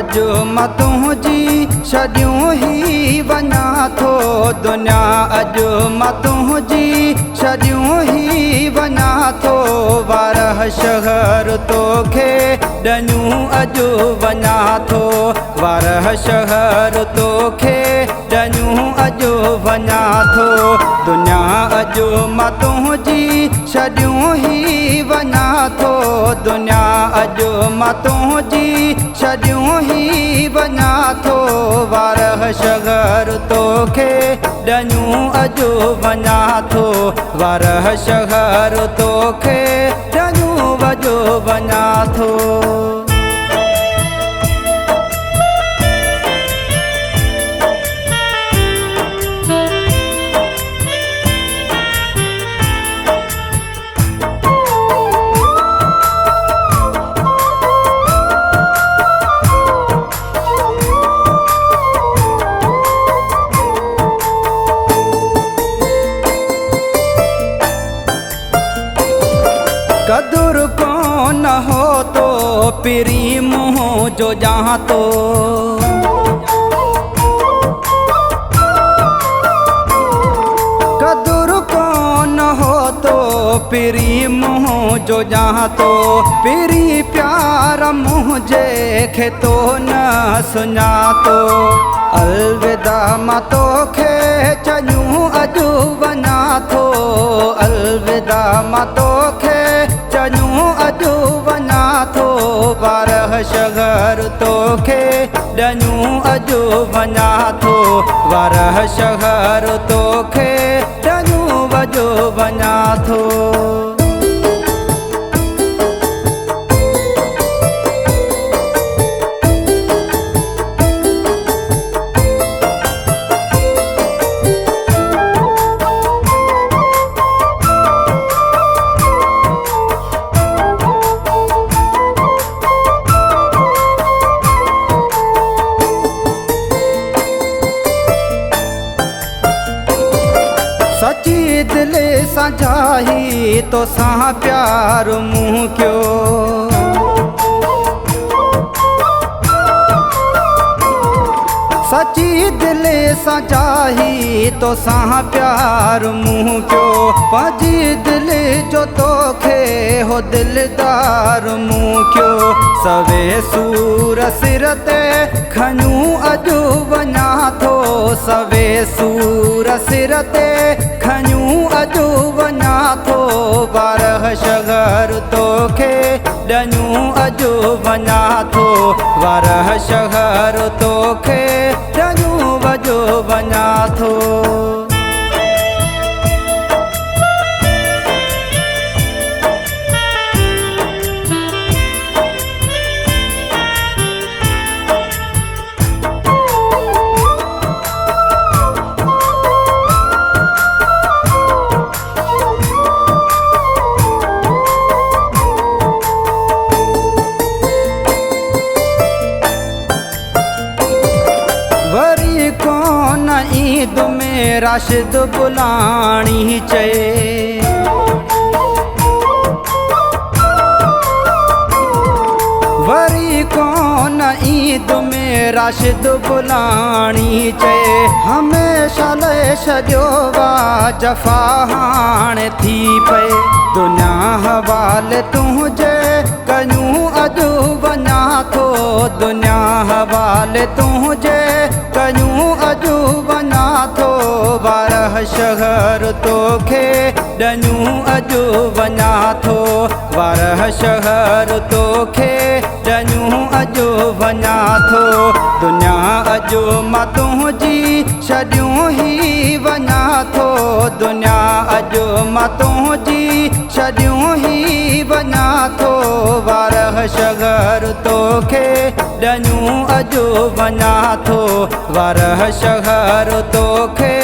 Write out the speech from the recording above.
अॼु मां तुंहिंजी छॾियूं ही वञा थो दुनिया अॼु मां तुंहिंजी छॾियूं ही वञा थो वारह शहर तोखे ॾनियूं अॼु वञा थो वारह शहर तोखे ॾनियूं अॼु वञा थो दुनिया अॼु मां तुंहिंजी छॾियूं ही वञा थो दुनिया अॼु मां तुंहिंजी छॾियूं ही वञा थो वारह शहर तोखे ॾनियूं अॼु वञा थो वारह शहर तोखे ॾनियूं अॼु वञा थो। कदुर कौन हो तो पिरी मुँह जो जहाँ तो कदुर कौन हो तो पिरी मुँह जो जहाँ तो पिरी प्यार मुझे खे तो न सुञा तो अलविदा मां तोखे चञूं अॼु वञा थो अलविदा मां तोखे चञूं अॼु वञा थो वारह शहर तोखे ॾनियूं अॼु वञा थो वारह शहर तोखे ॾनियूं अॼु वञा थो। सची दिल सां चाही तो सां प्यार मूं क्यो सची दिल सां चाही तो सां प्यार मूं क्यो पंहिंजी दिल जो तोखे हो दिलदार मूं क्यो सवे सूर सिर ते खणूं अॼु वञा थो सवे सूर सिर ते खणूं अॼु वञा थो वारह शहर तोखे ॾनियूं अॼु वञा थो वारह शहर तोखे ॾनियूं अॼु वञा थो। वरी कौन ईद में राशिद बुलाणी चए वरी कौन ईद में राशिद बुलाणी चए हमेशा ले छॾियो वा जफ़ा हाणे थी पए दुनिया हवाले तुंहिंजे कयूं अॼु वञा थो दुनिया हवाले तुंहिंजे कयूं अॼु वञा थो वारह शहर तोखे ॾनियूं अॼु वञा थो वारह शहर तोखे ॾनियूं अॼु वञा थो दुनिया अॼु मां तुंहिंजी छॾियूं ही वञा थो दुनिया अॼु मां तुंहिंजी छॾियूं ही वञा थो वारह शहर तोखे ॾनियूं अॼु वञा थो वारह शहर तोखे